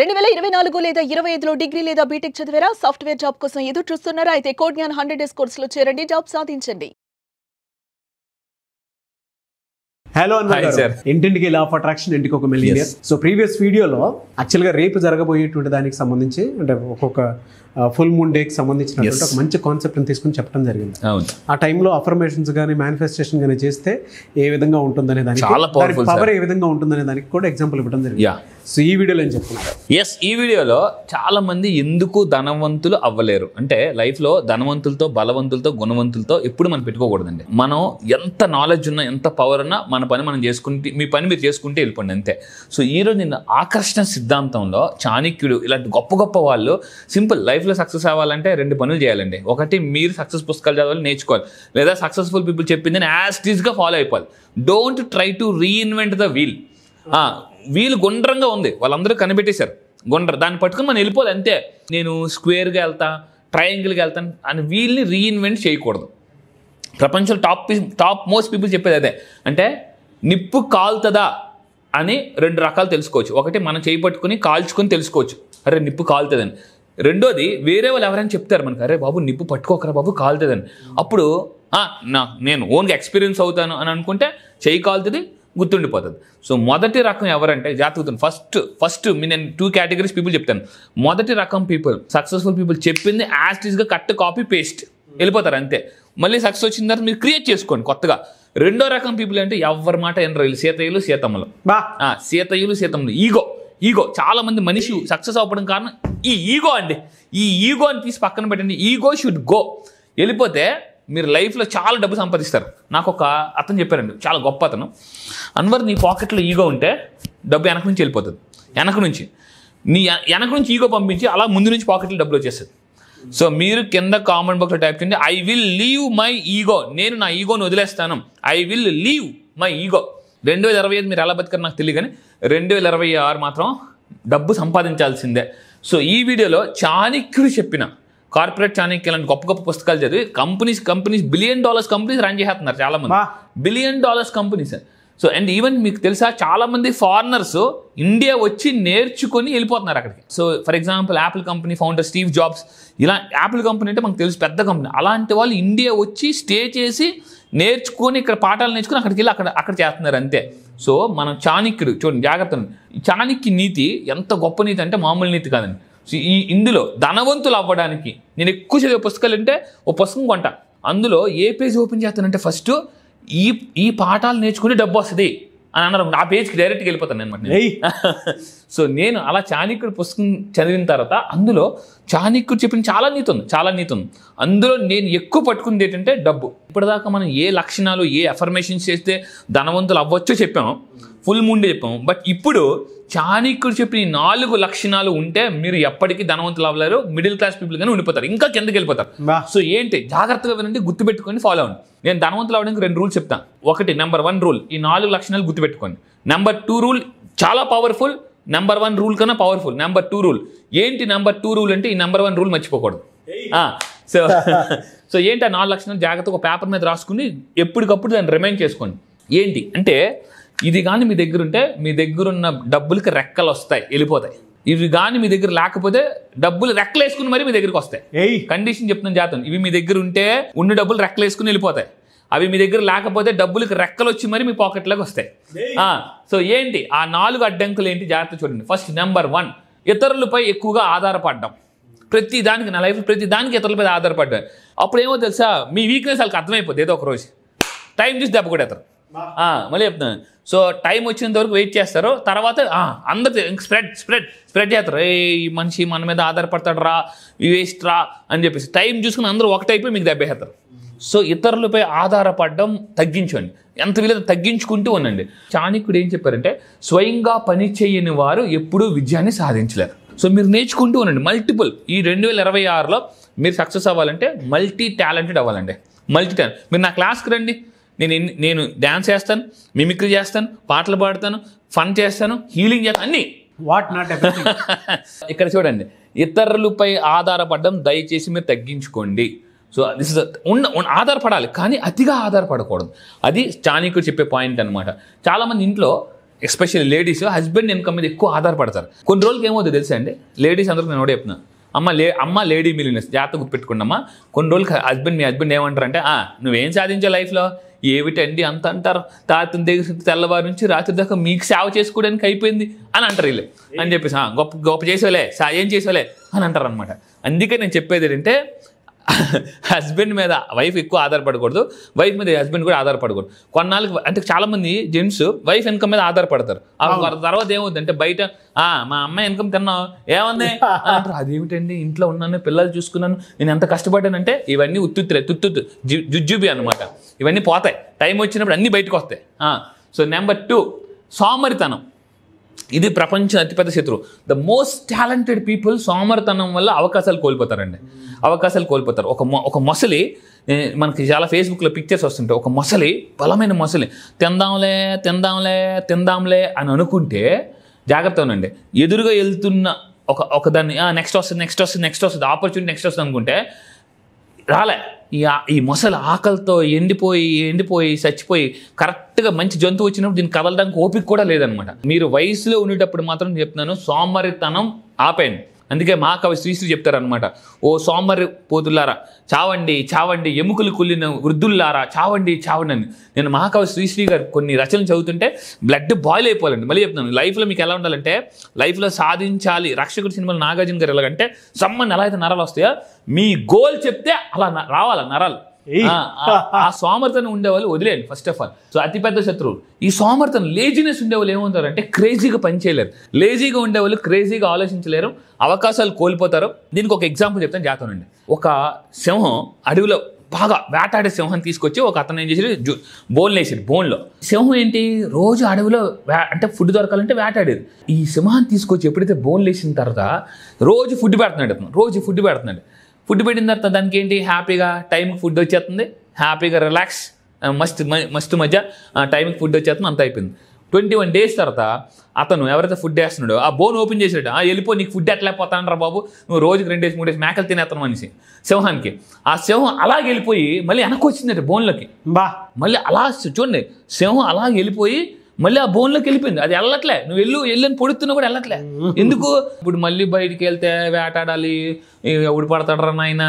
2024 లేదా 25లో డిగ్రీ లేదా బీటెక్ చదివారా? సాఫ్ట్వేర్ జాబ్ కోసం ఎదురు చూస్తున్నారా? అయితే కోడ్ జ్ఞాన్ 100 డేస్ కోర్సులో చేరండి, జాబ్ సాధించండి. హలో అన్న ఇంటింటికి లా ఆఫ్ అట్రాక్షన్ ఇంటికి ఒక మిలియనియర్. సో ప్రీవియస్ వీడియోలో యాక్చువల్గా రేపు జరగబోయేటువంటి దానికి సంబంధించి అంటే ఒక్కొక్క ఫుల్ మూన్ డేకి సంబంధించినటువంటి ఒక మంచి కాన్సెప్ట్ని తీసుకుని చెప్పడం జరిగింది. ఆ టైంలో అఫర్మేషన్స్ కానీ మేనిఫెస్టేషన్ కానీ చేస్తే ఏ విధంగా ఉంటుందనే దానికి, పవర్ ఏ విధంగా ఉంటుందనే దానికి కూడా ఎగ్జాంపుల్ ఇవ్వడం జరిగింది. సో ఈ వీడియోలో ఏం చెప్తున్నారు? ఈ వీడియోలో చాలా మంది ఎందుకు ధనవంతులు అవ్వలేరు అంటే, లైఫ్లో ధనవంతులతో, బలవంతులతో, గుణవంతులతో ఎప్పుడు మనం పెట్టుకోకూడదండి. మనం ఎంత నాలెడ్జ్ ఉన్నా, ఎంత పవర్ ఉన్నా మన పని మనం చేసుకుంటే, మీ పని మీరు చేసుకుంటే వెళ్ళిపోండి అంతే. సో ఈరోజు నేను ఆకర్షణ సిద్ధాంతంలో చాణక్యుడు ఇలాంటి గొప్ప గొప్ప వాళ్ళు సింపుల్ లైఫ్లో సక్సెస్ అవ్వాలంటే 2 పనులు చేయాలండి. ఒకటి, మీరు సక్సెస్ పుస్తకాలు చదవాలి, నేర్చుకోవాలి, లేదా సక్సెస్ఫుల్ పీపుల్ చెప్పిందని యాజ్ ఇట్ ఈస్గా ఫాలో అయిపోవాలి. Don't try to reinvent the wheel. Wheel గుండ్రంగా ఉంది, వాళ్ళందరూ కనిపెట్టేశారు గుండ్ర, దాన్ని పట్టుకుని మనం వెళ్ళిపోదు అంతే. నేను స్క్వేర్గా వెళ్తా, ట్రయాంగిల్గా వెళ్తాను అని వీల్ని రీఇన్వెంట్ చేయకూడదు. ప్రపంచంలో టాప్ మోస్ట్ పీపుల్ చెప్పేది అదే. అంటే నిప్పు కాలుతుందా అని 2 రకాలు తెలుసుకోవచ్చు. ఒకటి, మనం చేయి పట్టుకుని కాల్చుకొని తెలుసుకోవచ్చు, అరే నిప్పు కాలుతుందని. రెండోది, వేరే వాళ్ళు ఎవరైనా చెప్తారు మనకు, అరే బాబు నిప్పు పట్టుకోకరా బాబు కాలుతుందని. అప్పుడు నేను ఓన్గా ఎక్స్పీరియన్స్ అవుతాను అని అనుకుంటే చెయ్యి కాలుతుంది, గుర్తుండిపోతుంది. సో మొదటి రకం ఎవరంటే జాతకుతుంది. ఫస్ట్ నేను 2 కేటగిరీస్ పీపుల్ చెప్తాను. మొదటి రకం పీపుల్, సక్సెస్ఫుల్ పీపుల్ చెప్పింది యాజ్ ఇట్ ఈస్గా కట్ కాపీ పేస్ట్ వెళ్ళిపోతారు అంతే. మళ్ళీ సక్సెస్ వచ్చిన తర్వాత మీరు క్రియేట్ చేసుకోండి కొత్తగా. రెండో రకం పీపుల్ అంటే ఎవరి మాట ఎనరు, సీతయ్యలు సీతమ్మలు. సీతయ్యలు సీతమ్మలు ఈగో చాలా మంది మనిషి సక్సెస్ అవ్వడం కారణం ఈ ఈగో అండి. ఈ ఈగోని తీసి పక్కన పెట్టండి. Ego should go. వెళ్ళిపోతే మీరు లైఫ్లో చాలా డబ్బు సంపాదిస్తారు. నాకు ఒక అతను చెప్పారండి, చాలా గొప్ప అతను. అన్వర్, నీ పాకెట్లో ఈగో ఉంటే డబ్బు వెనక నుంచి వెళ్ళిపోతుంది. వెనక నుంచి ఈగో పంపించి అలా ముందు నుంచి పాకెట్లో డబ్బులు వచ్చేస్తుంది. సో మీరు కింద కామెంట్ బాక్స్లో టైప్ చేయండి, I will leave my ego. నేను నా ఈగోని వదిలేస్తాను. I will leave my ego. 2025 మీరు ఎలా బతికారు నాకు తెలియదు, కానీ 2026 మాత్రం డబ్బు సంపాదించాల్సిందే. సో ఈ వీడియోలో చాణక్యుడు చెప్పిన కార్పొరేట్ చాణక్య లాంటి గొప్ప గొప్ప పుస్తకాలు చదివి కంపెనీస్ $1 బిలియన్ కంపెనీస్ రన్ చేస్తున్నారు చాలా మంది. $1 billion companies. So and even మీకు తెలుసా, చాలా మంది ఫారినర్స్ ఇండియా వచ్చి నేర్చుకొని వెళ్ళిపోతున్నారు అక్కడికి. So for example Apple company founder Steve jobs, ఇలా యాపిల్ కంపెనీ అంటే మనకు తెలుసు పెద్ద కంపెనీ. అలాంటి వాళ్ళు ఇండియా వచ్చి స్టే చేసి నేర్చుకొని ఇక్కడ పాఠాలు నేర్చుకుని అక్కడికి వెళ్ళి అక్కడ చేస్తున్నారు అంతే. సో మనం చాణక్యుడు చూడండి, జాగ్రత్త. చాణక్య నీతి ఎంత గొప్ప నీతి అంటే మామూలు నీతి కాదండి. సో ఇందులో ధనవంతులు అవ్వడానికి నేను ఎక్కువ చదివే పుస్తకాలు అంటే ఓ పుస్తకం కొంటా, అందులో ఏ పేజ్ ఓపెన్ చేస్తానంటే ఫస్ట్ ఈ పాఠాలు నేర్చుకుని డబ్బు వస్తుంది అని అన్నారు. ఆ పేజ్కి డైరెక్ట్గా వెళ్ళిపోతాను అనమాట. సో నేను అలా చాణక్యుడు పుస్తకం చదివిన తర్వాత అందులో చాణక్యుడు చెప్పిన చాలా నీతి ఉంది. అందులో నేను ఎక్కువ పట్టుకుంది ఏంటంటే డబ్బు. ఇప్పటిదాకా మనం ఏ లక్షణాలు, ఏ అఫర్మేషన్స్ చేస్తే ధనవంతులు అవ్వచ్చో చెప్పాము, ఫుల్ మూన్ డే చెప్పాము. బట్ ఇప్పుడు చాణక్యుడు చెప్పిన 4 లక్షణాలు ఉంటే మీరు ఎప్పటికీ ధనవంతులు అవ్వలేరు, మిడిల్ క్లాస్ పీపుల్ గానే ఉండిపోతారు, ఇంకా కిందకి వెళ్ళిపోతారు. సో ఏంటి, జాగ్రత్తగా వినండి, గుర్తుపెట్టుకొని ఫాలో అవ్వండి. నేను ధనవంతులు అవ్వడానికి 2 రూల్స్ చెప్తాను. ఒకటి, నెంబర్ 1 రూల్, ఈ 4 లక్షణాలు గుర్తుపెట్టుకోండి. నెంబర్ 2 రూల్ చాలా పవర్ఫుల్, నెంబర్ 1 రూల్ కన్నా పవర్ఫుల్. నెంబర్ 2 రూల్ ఏంటి? నెంబర్ 2 రూల్ అంటే ఈ నెంబర్ 1 రూల్ మర్చిపోకూడదు. సో ఏంటి ఆ 4 లక్షణాలు జాగ్రత్తగా ఒక పేపర్ మీద రాసుకుని ఎప్పటికప్పుడు దాన్ని రిమైండ్ చేసుకోండి. ఏంటి అంటే, ఇది కానీ మీ దగ్గర ఉంటే మీ దగ్గర ఉన్న డబ్బులకి రెక్కలు వస్తాయి, వెళ్ళిపోతాయి. ఇవి కానీ మీ దగ్గర లేకపోతే డబ్బులు రెక్కలు వేసుకుని మరి మీ దగ్గరికి వస్తాయి. కండిషన్ చెప్తున్నాను జాగ్రత్త. ఇవి మీ దగ్గర ఉంటే ఉన్న డబ్బులు రెక్కలు వేసుకుని వెళ్ళిపోతాయి. అవి మీ దగ్గర లేకపోతే డబ్బులకి రెక్కలు వచ్చి మరి మీ పాకెట్లోకి వస్తాయి. సో ఏంటి ఆ 4 అడ్డంకులు ఏంటి జాగ్రత్త చూడండి. ఫస్ట్, నెంబర్ 1, ఇతరులపై ఎక్కువగా ఆధారపడడం. ప్రతి దానికి, నా లైఫ్ ప్రతి దానికి ఇతరులపై ఆధారపడ్డారు. అప్పుడు ఏమో తెలుసా, మీ వీక్నెస్ వాళ్ళకి అర్థమైపోతుంది. ఏదో ఒక రోజు టైం చూసి దెబ్బ కొడతారు. మళ్ళీ చెప్తున్నాను. సో టైం వచ్చినంత వరకు వెయిట్ చేస్తారు, తర్వాత అందరు స్ప్రెడ్ చేస్తారు. ఈ మనిషి మన మీద ఆధారపడతాడు రా, వేస్ట్ రా అని చెప్పేసి టైం చూసుకుని అందరూ ఒకటైపోయి మీకు దెబ్బేస్తారు. సో ఇతరులపై ఆధారపడడం తగ్గించండి, ఎంత వీలైతే తగ్గించుకుంటూ ఉండండి. చాణక్యుడు ఏం చెప్పారంటే, స్వయంగా పని చేయని వారు ఎప్పుడూ విజయాన్ని సాధించలేరు. సో మీరు నేర్చుకుంటూ ఉండండి. మల్టిపుల్, ఈ 2026లో మీరు సక్సెస్ అవ్వాలంటే మల్టీ టాలెంటెడ్ అవ్వాలండి. మీరు నా క్లాస్కి రండి, నేను డ్యాన్స్ చేస్తాను, మిమిక్రీ చేస్తాను, పాటలు పాడతాను, ఫన్ చేస్తాను, హీలింగ్ చేస్తాను, అన్నీ. ఇక్కడ చూడండి, ఇతరులపై ఆధారపడడం దయచేసి మీరు తగ్గించుకోండి. సో దిస్ ఇస్ ఆధారపడాలి, కానీ అతిగా ఆధారపడకూడదు. అది చాణక్యుడు చెప్పే పాయింట్ అనమాట. చాలామంది ఇంట్లో ఎస్పెషల్లీ లేడీస్ హస్బెండ్ ఇన్కమ్ మీద ఎక్కువ ఆధారపడతారు. కొన్ని రోజులకి ఏమవుతుంది తెలుసా అండి, లేడీస్ అందరికి నేను ఒకటే చెప్తున్నా, అమ్మ లేడీ మిలియనర్స్ జాగ్రత్త గుర్తుపెట్టుకున్నామా. కొన్ని రోజులకి మీ హస్బెండ్ ఏమంటారంటే నువ్వేం సాధించావు లైఫ్లో, ఏమిటండి అంత అంటారు, తాతని దగ్గర తెల్లవారు నుంచి రాత్రి దాకా మీకు సేవ చేసుకోవడానికి అయిపోయింది అని అంటారు వీళ్ళు అని చెప్పేసి గొప్ప చేసేవాలే ఏం చేసేవాలే అని అంటారు అనమాట. అందుకే నేను చెప్పేది ఏంటంటే హస్బెండ్ మీద వైఫ్ ఎక్కువ ఆధారపడకూడదు, వైఫ్ మీద హస్బెండ్ కూడా ఆధారపడకూడదు. కొన్నాళ్ళకి అంటే చాలామంది జెంట్స్ వైఫ్ ఇన్కమ్ మీద ఆధారపడతారు. తర్వాత ఏమవుతుంది అంటే బయట మా అమ్మాయి ఇన్కమ్ తిన్నావు ఏమన్నా అంటారు, అదేమిటండి ఇంట్లో ఉన్నాను పిల్లలు చూసుకున్నాను నేను ఎంత కష్టపడ్డానంటే ఇవన్నీ తుత్తు జుజ్జుబి అనమాట. ఇవన్నీ పోతాయి, టైం వచ్చినప్పుడు అన్నీ బయటకు వస్తాయి. సో నెంబర్ 2 సోమరితనం. ఇది ప్రపంచం అతిపెద్ద శత్రువు. ద మోస్ట్ టాలెంటెడ్ పీపుల్ సోమరితనం వల్ల అవకాశాలు కోల్పోతారండి. ఒక మొసలి, మనకి చాలా ఫేస్బుక్లో పిక్చర్స్ వస్తుంటాయి, ఒక మొసలి బలమైన మొసలి తిందాంలే అని అనుకుంటే జాగ్రత్త ఉండండి. ఎదురుగా వెళ్తున్న ఒక దాన్ని నెక్స్ట్ వస్తుంది ఆపర్చునిటీ నెక్స్ట్ వస్తుంది అనుకుంటే రాలే. ఈ మొసలు ఆకలితో ఎండిపోయి చచ్చిపోయి కరెక్ట్గా మంచి జంతువు వచ్చినప్పుడు దీన్ని కదలడానికి ఓపిక కూడా లేదనమాట. మీరు వయసులో ఉండేటప్పుడు మాత్రం చెప్తున్నాను, సోమరితనం ఆపేయండి. అందుకే మహాకవి శ్రీశ్రీ చెప్తారనమాట, ఓ సోమరి పోతులారా చావండి ఎముకలు కుళ్ళిన వృద్ధుల్లారా చావండి అని. నేను మహాకవి శ్రీశ్రీ గారు కొన్ని రచనలు చదువుతుంటే బ్లడ్ బాయిల్ అయిపోవాలండి. మళ్ళీ చెప్తున్నాను, లైఫ్లో మీకు ఎలా ఉండాలంటే, లైఫ్లో సాధించాలి. రక్షకుడి సినిమాలో నాగార్జున గారు ఎలాగంటే సమ్మని ఎలా అయితే నరాలు వస్తాయో మీ గోల్ చెప్తే అలా రావాలి నరాలు. ఆ సోమర్తనం ఉండేవాళ్ళు వదిలేయండి ఫస్ట్ ఆఫ్ ఆల్. సో అతిపెద్ద శత్రువు ఈ సోమర్తనం. లేజినెస్ ఉండేవాళ్ళు ఏమవుతారంటే క్రేజీగా పనిచేయలేరు, లేజీగా ఉండేవాళ్ళు క్రేజీగా ఆలోచించలేరు, అవకాశాలు కోల్పోతారు. దీనికి ఒక ఎగ్జాంపుల్ చెప్తాను జాగ్రత్తనండి. ఒక సింహం అడవిలో బాగా వేటాడే సింహాన్ని తీసుకొచ్చి ఒక అతను ఏం చేసి బోన్లు వేసాడు. బోన్లో సింహం ఏంటి రోజు అడవిలో అంటే ఫుడ్ దొరకాలంటే వేటాడేది. ఈ సింహాన్ని తీసుకొచ్చి ఎప్పుడైతే బోన్లు వేసిన తర్వాత రోజు ఫుడ్ పెడుతున్నాడు. ఫుడ్ పెట్టిన తర్వాత దానికి ఏంటి హ్యాపీగా టైంకి ఫుడ్ వచ్చేస్తుంది, హ్యాపీగా రిలాక్స్ మస్తు మధ్య టైంకి ఫుడ్ వచ్చేస్తుంది, అంత అయిపోయింది. 21 days తర్వాత అతను ఎవరైతే ఫుడ్ వేస్తున్నాడో ఆ బోన్ ఓపెన్ చేసాడు. వెళ్ళిపో నీకు ఫుడ్ ఎట్లా పోతానరా బాబు, నువ్వు రోజుకి 2 days 3 days మేకలు తినేస్తాను మనిషి సింహానికి. ఆ సింహం అలాగే వెళ్ళిపోయి మళ్ళీ వెనక్కి వచ్చిందట బోన్లోకి. మళ్ళీ అలా చూడండి, సింహం అలాగే వెళ్ళిపోయి మళ్ళీ ఆ బోన్లోకి వెళ్ళిపోయింది. అది వెళ్ళట్లే, నువ్వు వెళ్ళని పొడుతున్నా కూడా వెళ్ళట్లే. ఎందుకు? ఇప్పుడు మళ్ళీ బయటికి వెళ్తే వేటాడాలి, ఎవడు పడతాడరా నాయన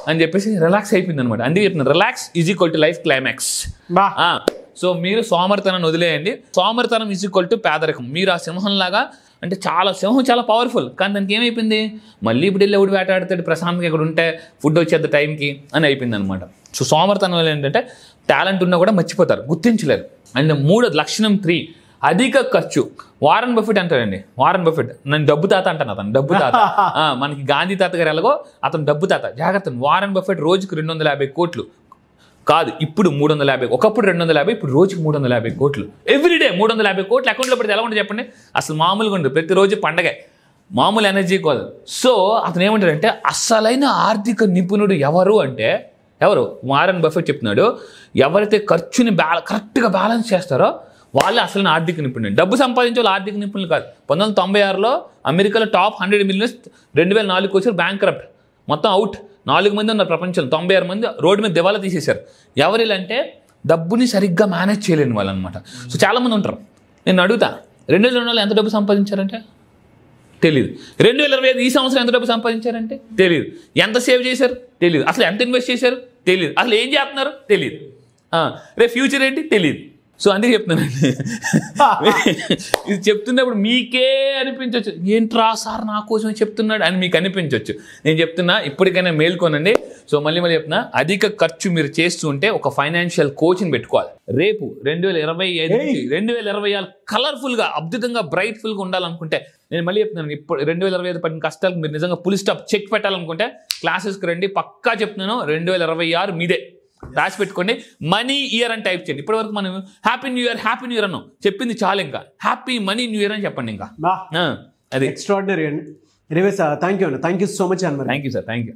అని చెప్పేసి రిలాక్స్ అయిపోయింది అనమాట. అందుకే చెప్తున్నాను, relax is equal to life climax. So మీరు సోమరితనాన్ని వదిలేయండి. సోమరితనం ఈజ్ ఈక్వల్ టు పేదరికం. మీరు ఆ సింహంలాగా అంటే సింహం చాలా పవర్ఫుల్, కానీ దానికి ఏమైపోయింది, మళ్ళీ ఇప్పుడు వెళ్ళి ఎవడు వేటాడుతాడు ప్రశాంతంగా ఇక్కడ ఉంటే ఫుడ్ వచ్చేది టైంకి అని అయిపోయింది అనమాట. సో సోమరితనం వల్ల ఏంటంటే టాలెంట్ ఉన్నా కూడా మర్చిపోతారు, గుర్తించలేరు. అండ్ 3 లక్షణం 3 అధిక ఖర్చు. వారన్ బఫెట్ అంటారండి, నేను డబ్బు తాత అంటాను. అతను డబ్బు తాత. మనకి గాంధీ తాత గారు ఎలాగో అతను డబ్బు తాత. జాగ్రత్త, వారన్ బఫెట్ రోజుకి 250 కోట్లు కాదు, ఇప్పుడు 350. ఒకప్పుడు 250, ఇప్పుడు రోజుకి 350 కోట్లు. ఎవ్రీడే 350 కోట్లు అకౌంట్లో పెడితే ఎలా ఉంటుంది చెప్పండి? అసలు మామూలుగా ఉండదు, ప్రతిరోజు పండగే, మామూలు ఎనర్జీ కాదు. సో అతను ఏమంటాడంటే అసలైన ఆర్థిక నిపుణుడు ఎవరు అంటే వారన్ బఫెట్ చెప్తున్నాడు, ఎవరైతే ఖర్చుని కరెక్ట్గా బ్యాలెన్స్ చేస్తారో వాళ్ళే అసలు ఆర్థిక నిపుణులు. డబ్బు సంపాదించే వాళ్ళు ఆర్థిక నిపుణులు కాదు. 1996లో అమెరికాలో టాప్ 100 మిలియనర్స్ 2004 వచ్చారు బ్యాంక్రప్ట్, మొత్తం అవుట్. 4 మంది ఉన్నారు ప్రపంచంలో, 96 మంది రోడ్డు మీద దివాలా తీసేశారు. ఎవరిలంటే డబ్బుని సరిగ్గా మేనేజ్ చేయలేని వాళ్ళు అనమాట. సో చాలామంది ఉంటారు. నేను అడుగుతా, 2002లో ఎంత డబ్బు సంపాదించారంటే తెలియదు. 2025 ఈ సంవత్సరం ఎంత డబ్బు సంపాదించారంటే తెలియదు. ఎంత సేవ్ చేశారు తెలియదు. అసలు ఎంత ఇన్వెస్ట్ చేశారు తెలియదు. అసలు ఏం చేస్తున్నారు తెలియదు. రేపు ఫ్యూచర్ ఏంటి తెలియదు. సో అందుకే చెప్తున్నానండి, ఇది చెప్తున్నప్పుడు మీకే అనిపించవచ్చు, ఏంట్రా సార్ నా కోసమే చెప్తున్నాడు అని మీకు అనిపించవచ్చు. నేను చెప్తున్నా ఇప్పటికైనా మేల్కోనండి. సో మళ్ళీ చెప్తున్నా, అధిక ఖర్చు మీరు చేస్తూ ఉంటే ఒక ఫైనాన్షియల్ కోచ్ని పెట్టుకోవాలి. రేపు 2025 నుంచి 2026 కలర్ఫుల్గా అద్భుతంగా బ్రైట్ఫుల్గా ఉండాలనుకుంటే, నేను మళ్ళీ చెప్తున్నాను, ఇప్పుడు 2025 పడిన కష్టాలకు మీరు నిజంగా ఫుల్ స్టాప్ చెక్ పెట్టాలనుకుంటే క్లాసెస్కి రండి. పక్కా చెప్తున్నాను, 2026 మీదే. రాసి పెట్టుకోండి, మనీ ఇయర్ అని టైప్ చేయండి. ఇప్పటి వరకు మనం హ్యాపీ న్యూ ఇయర్ అన్నాం, చెప్పింది చాలు. ఇంకా హ్యాపీ మనీ న్యూ ఇయర్ అని చెప్పండి. ఇంకా అది ఎక్స్ట్రాడినరీ అండి. Anyways thank you so much. Thank you sir, thank you.